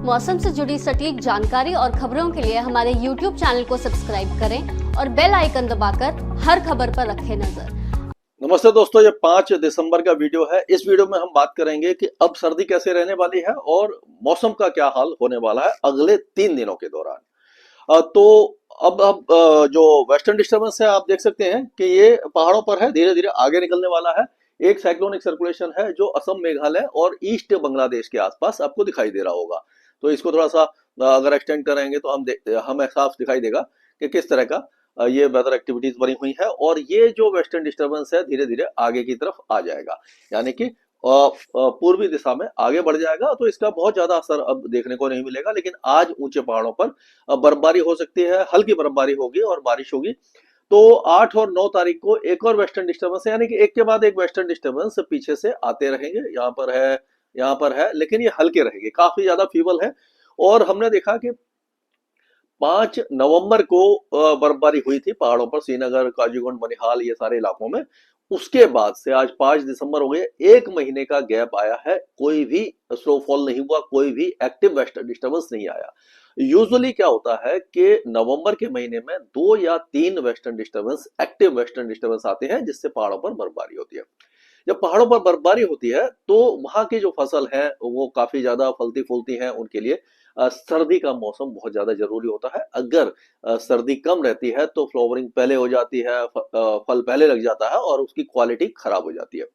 मौसम से जुड़ी सटीक जानकारी और खबरों के लिए हमारे YouTube चैनल को सब्सक्राइब करें और बेल आइकन दबाकर हर खबर पर रखें नजर। नमस्ते दोस्तों, ये 5 दिसंबर का वीडियो है। इस वीडियो में हम बात करेंगे कि अब सर्दी कैसे रहने वाली है और मौसम का क्या हाल होने वाला है अगले 3 दिनों के दौरान। तो अब जो वेस्टर्न डिस्टर्बेंस है, आप देख सकते हैं कि ये पहाड़ों पर है, धीरे धीरे आगे निकलने वाला है। एक साइक्लोनिक सर्कुलेशन है जो असम, मेघालय और ईस्ट बांग्लादेश के आसपास आपको दिखाई दे रहा होगा। तो इसको थोड़ा सा अगर एक्सटेंड करेंगे तो हम साफ दिखाई देगा कि किस तरह का ये वेदर एक्टिविटीज बनी हुई है। और ये जो वेस्टर्न डिस्टर्बेंस है धीरे धीरे आगे की तरफ आ जाएगा, यानी कि पूर्वी दिशा में आगे बढ़ जाएगा। तो इसका बहुत ज्यादा असर अब देखने को नहीं मिलेगा, लेकिन आज ऊंचे पहाड़ों पर बर्फबारी हो सकती है, हल्की बर्फबारी होगी और बारिश होगी। तो 8 और 9 तारीख को एक और वेस्टर्न डिस्टर्बेंस है, यानी कि एक के बाद एक वेस्टर्न डिस्टर्बेंस पीछे से आते रहेंगे। यहाँ पर है, लेकिन ये हल्के रहेंगे, काफी ज्यादा फीबल है। और हमने देखा कि 5 नवंबर को बर्फबारी हुई थी पहाड़ों पर, श्रीनगर, काजीगुंड, बनिहाल, ये सारे इलाकों में। उसके बाद से आज 5 दिसंबर हो गए, एक महीने का गैप आया है, कोई भी स्नोफॉल नहीं हुआ, कोई भी एक्टिव वेस्टर्न डिस्टर्बेंस नहीं आया। यूजुअली क्या होता है कि नवंबर के महीने में 2 या 3 western disturbance, active western disturbance आते हैं, जिससे पहाड़ों पर बर्फबारी होती है। जब पहाड़ों पर बर्फबारी होती है तो वहां की जो फसल है वो काफी ज्यादा फलती फूलती है, उनके लिए सर्दी का मौसम बहुत ज्यादा जरूरी होता है। अगर सर्दी कम रहती है तो फ्लावरिंग पहले हो जाती है, फल पहले लग जाता है और उसकी क्वालिटी खराब हो जाती है।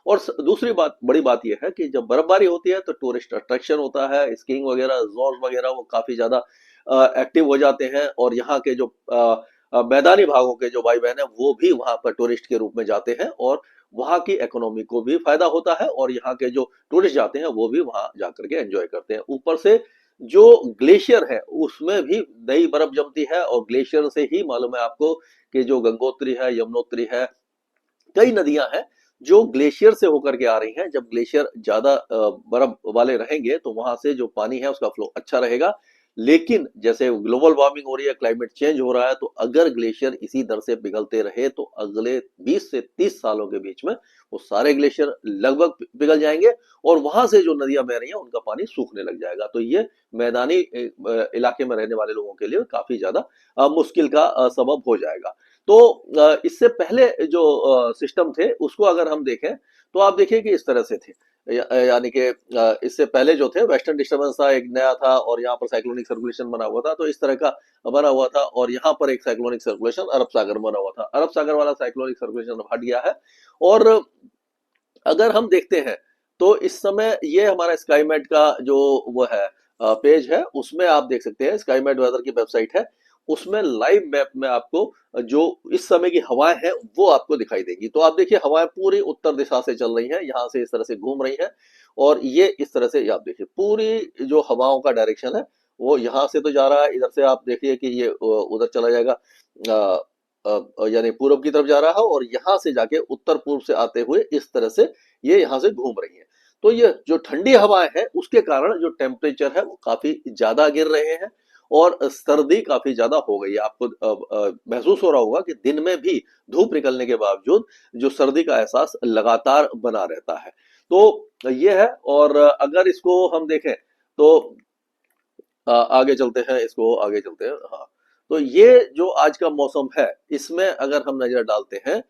और दूसरी बात, बड़ी बात यह है कि जब बर्फबारी होती है तो टूरिस्ट अट्रैक्शन होता है, स्कीइंग वगैरह, रिजॉर्ट वगैरह वो काफी ज्यादा एक्टिव हो जाते हैं। और यहाँ के जो मैदानी भागों के जो भाई बहन है वो भी वहां पर टूरिस्ट के रूप में जाते हैं, और वहां की इकोनॉमी को भी फायदा होता है, और यहाँ के जो टूरिस्ट जाते हैं वो भी वहां जाकर के एंजॉय करते हैं। ऊपर से जो ग्लेशियर है उसमें भी नई बर्फ जमती है, और ग्लेशियर से ही मालूम है आपको कि जो गंगोत्री है, यमुनोत्री है, कई नदियां हैं जो ग्लेशियर से होकर के आ रही हैं। जब ग्लेशियर ज्यादा बर्फ वाले रहेंगे तो वहां से जो पानी है उसका फ्लो अच्छा रहेगा। लेकिन जैसे ग्लोबल वार्मिंग हो रही है, क्लाइमेट चेंज हो रहा है, तो अगर ग्लेशियर इसी दर से पिघलते रहे तो अगले 20 से 30 सालों के बीच में वो सारे ग्लेशियर लगभग पिघल जाएंगे, और वहां से जो नदियां बह रही हैं उनका पानी सूखने लग जाएगा। तो ये मैदानी इलाके में रहने वाले लोगों के लिए काफी ज्यादा मुश्किल का सबब हो जाएगा। तो इससे पहले जो सिस्टम थे उसको अगर हम देखें तो आप देखिए कि इस तरह से थे, यानी कि इससे पहले जो थे वेस्टर्न डिस्टर्बेंस था, एक नया था, और यहाँ पर साइक्लोनिक सर्कुलेशन बना हुआ था। तो इस तरह का बना हुआ था, और यहाँ पर एक साइक्लोनिक सर्कुलेशन अरब सागर बना हुआ था। अरब सागर वाला साइक्लोनिक सर्कुलेशन हट गया है। और अगर हम देखते हैं तो इस समय ये हमारा स्काईमेट का जो वो है पेज है, उसमें आप देख सकते हैं, स्काईमेट वेदर की वेबसाइट है, उसमें लाइव मैप में आपको जो इस समय की हवाएं हैं वो आपको दिखाई देगी। तो आप देखिए हवाएं पूरी उत्तर दिशा से चल रही हैं, यहाँ से इस तरह से घूम रही हैं, और ये इस तरह से आप देखिए पूरी जो हवाओं का डायरेक्शन है वो यहाँ से तो जा रहा है, इधर से आप देखिए कि ये उधर चला जाएगा, यानी पूर्व की तरफ जा रहा है, और यहाँ से जाके उत्तर पूर्व से आते हुए इस तरह से ये यहाँ से घूम रही है। तो ये जो ठंडी हवाएं हैं उसके कारण जो टेम्परेचर है वो काफी ज्यादा गिर रहे हैं, और सर्दी काफी ज्यादा हो गई है। आपको महसूस हो रहा होगा कि दिन में भी धूप निकलने के बावजूद जो सर्दी का एहसास लगातार बना रहता है। तो ये है। और अगर इसको हम देखें तो आगे चलते हैं, इसको आगे चलते हैं। हाँ, तो ये जो आज का मौसम है इसमें अगर हम नजर डालते हैं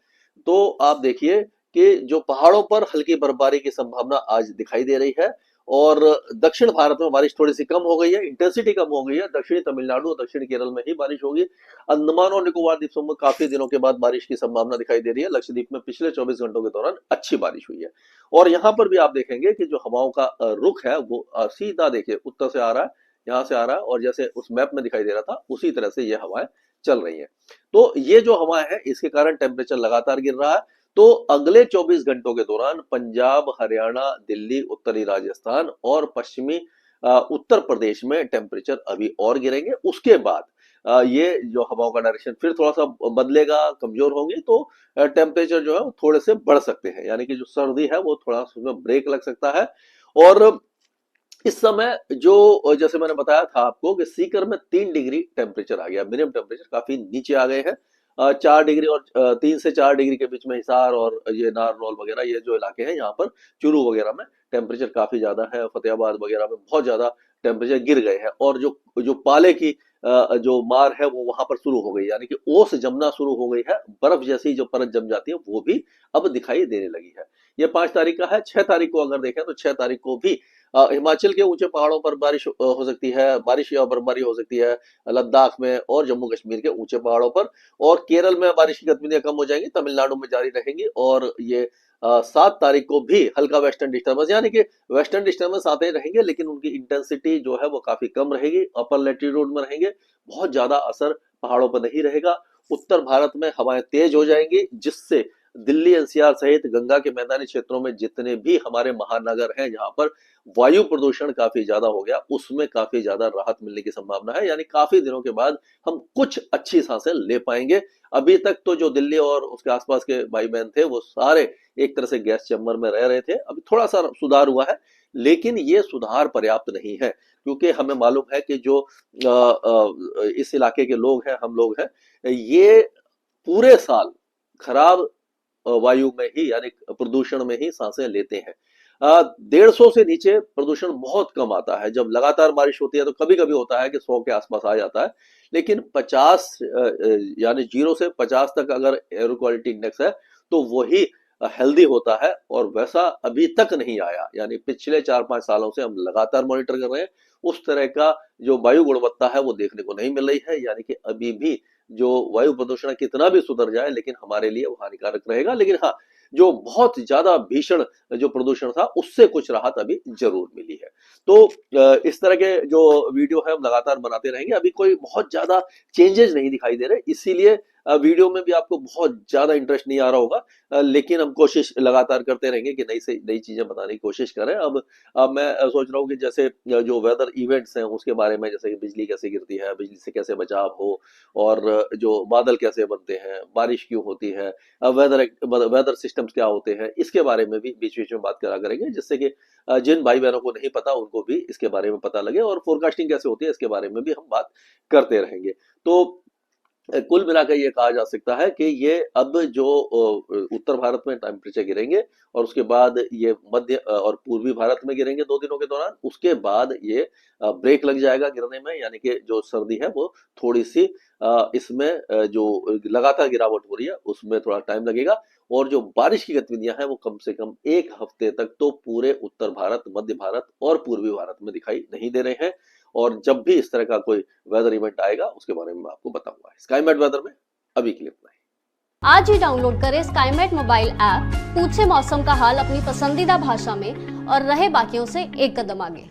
तो आप देखिए कि जो पहाड़ों पर हल्की बर्फबारी की संभावना आज दिखाई दे रही है, और दक्षिण भारत में बारिश थोड़ी सी कम हो गई है, इंटेंसिटी कम हो गई है। दक्षिणी तमिलनाडु और दक्षिणी केरल में ही बारिश होगी। अंडमान और निकोबार द्वीप समूह में काफी दिनों के बाद बारिश की संभावना दिखाई दे रही है। लक्षद्वीप में पिछले 24 घंटों के दौरान अच्छी बारिश हुई है। और यहाँ पर भी आप देखेंगे कि जो हवाओं का रुख है वो सीधा देखिए उत्तर से आ रहा है, यहाँ से आ रहा है, और जैसे उस मैप में दिखाई दे रहा था उसी तरह से ये हवाएं चल रही हैं। तो ये जो हवाएं हैं इसके कारण टेम्परेचर लगातार गिर रहा है। तो अगले 24 घंटों के दौरान पंजाब, हरियाणा, दिल्ली, उत्तरी राजस्थान और पश्चिमी उत्तर प्रदेश में टेम्परेचर अभी और गिरेंगे। उसके बाद ये जो हवाओं का डायरेक्शन फिर थोड़ा सा बदलेगा, कमजोर होंगे, तो टेम्परेचर जो है वो थोड़े से बढ़ सकते हैं, यानी कि जो सर्दी है वो थोड़ा उसमें ब्रेक लग सकता है। और इस समय जो जैसे मैंने बताया था आपको कि सीकर में 3 डिग्री टेम्परेचर आ गया, मिनिमम टेम्परेचर काफी नीचे आ गए हैं। 4 डिग्री और 3 से 4 डिग्री के बीच में हिसार और ये नारनौल वगैरह ये जो इलाके हैं यहाँ पर चूरू वगैरह में टेम्परेचर काफी ज्यादा है। फतेहाबाद वगैरह में बहुत ज्यादा टेम्परेचर गिर गए हैं और जो जो पाले की जो मार है वो वहां पर शुरू हो गई, यानी कि ओस जमना शुरू हो गई है, बर्फ जैसी जो परत जम जाती है वो भी अब दिखाई देने लगी है। ये 5 तारीख का है। 6 तारीख को अगर देखें तो 6 तारीख को भी हिमाचल के ऊंचे पहाड़ों पर बारिश हो सकती है, बारिश या बर्फबारी हो सकती है, लद्दाख में और जम्मू कश्मीर के ऊंचे पहाड़ों पर, और केरल में बारिश की गतिविधियां कम हो जाएंगी, तमिलनाडु में जारी रहेंगी। और ये 7 तारीख को भी हल्का वेस्टर्न डिस्टर्बेंस, यानी कि वेस्टर्न डिस्टर्बेंस आते रहेंगे लेकिन उनकी इंटेंसिटी जो है वो काफी कम रहेगी, अपर लैटिट्यूड में रहेंगे, बहुत ज्यादा असर पहाड़ों पर नहीं रहेगा। उत्तर भारत में हवाएं तेज हो जाएंगी, जिससे दिल्ली एनसीआर सहित गंगा के मैदानी क्षेत्रों में जितने भी हमारे महानगर हैं जहां पर वायु प्रदूषण काफी ज्यादा हो गया, उसमें काफी ज्यादा राहत मिलने की संभावना है। यानी काफी दिनों के बाद हम कुछ अच्छी सांसें ले पाएंगे। अभी तक तो जो दिल्ली और उसके आसपास के भाई बहन थे वो सारे एक तरह से गैस चैम्बर में रह रहे थे। अभी थोड़ा सा सुधार हुआ है, लेकिन ये सुधार पर्याप्त नहीं है, क्योंकि हमें मालूम है कि जो इस इलाके के लोग हैं, हम लोग हैं, ये पूरे साल खराब वायु में ही, यानी प्रदूषण में ही सांसें लेते हैं। 150 से नीचे प्रदूषण बहुत कम आता है। जब लगातार बारिश होती है तो कभी कभी होता है कि 100 के आसपास आ जाता है, लेकिन 50 यानी 0 से 50 तक अगर एयर क्वालिटी इंडेक्स है तो वही हेल्दी होता है, और वैसा अभी तक नहीं आया। यानी पिछले 4-5 सालों से हम लगातार मॉनिटर कर रहे हैं, उस तरह का जो वायु गुणवत्ता है वो देखने को नहीं मिल रही है। यानी कि अभी भी जो वायु प्रदूषण कितना भी सुधर जाए लेकिन हमारे लिए वो हानिकारक रहेगा। लेकिन हाँ, जो बहुत ज्यादा भीषण जो प्रदूषण था उससे कुछ राहत अभी जरूर मिली है। तो इस तरह के जो वीडियो है हम लगातार बनाते रहेंगे। अभी कोई बहुत ज्यादा चेंजेस नहीं दिखाई दे रहे, इसीलिए वीडियो में भी आपको बहुत ज्यादा इंटरेस्ट नहीं आ रहा होगा, लेकिन हम कोशिश लगातार करते रहेंगे कि नई से नई चीजें बताने की कोशिश करें। अब मैं सोच रहा हूँ कि जैसे जो वेदर इवेंट्स हैं उसके बारे में, जैसे कि बिजली कैसे गिरती है, बिजली से कैसे बचाव हो, और जो बादल कैसे बनते हैं, बारिश क्यों होती है, वेदर सिस्टम्स क्या होते हैं, इसके बारे में भी बीच बीच में बात करा करेंगे, जिससे कि जिन भाई बहनों को नहीं पता उनको भी इसके बारे में पता लगे, और फोरकास्टिंग कैसे होती है इसके बारे में भी हम बात करते रहेंगे। तो कुल मिलाकर ये कहा जा सकता है कि ये अब जो उत्तर भारत में टेम्परेचर गिरेंगे और उसके बाद ये मध्य और पूर्वी भारत में गिरेंगे 2 दिनों के दौरान, उसके बाद ये ब्रेक लग जाएगा गिरने में, यानी कि जो सर्दी है वो थोड़ी सी इसमें जो लगातार गिरावट हो रही है उसमें थोड़ा टाइम लगेगा, और जो बारिश की गतिविधियां हैं वो कम से कम 1 हफ्ते तक तो पूरे उत्तर भारत, मध्य भारत और पूर्वी भारत में दिखाई नहीं दे रहे हैं। और जब भी इस तरह का कोई वेदर इवेंट आएगा उसके बारे में मैं आपको बताऊंगा। स्काईमेट वेदर में अभी के लिए इतना ही। आज ही डाउनलोड करें स्काईमेट मोबाइल ऐप, पूछे मौसम का हाल अपनी पसंदीदा भाषा में और रहे बाकियों से एक कदम आगे।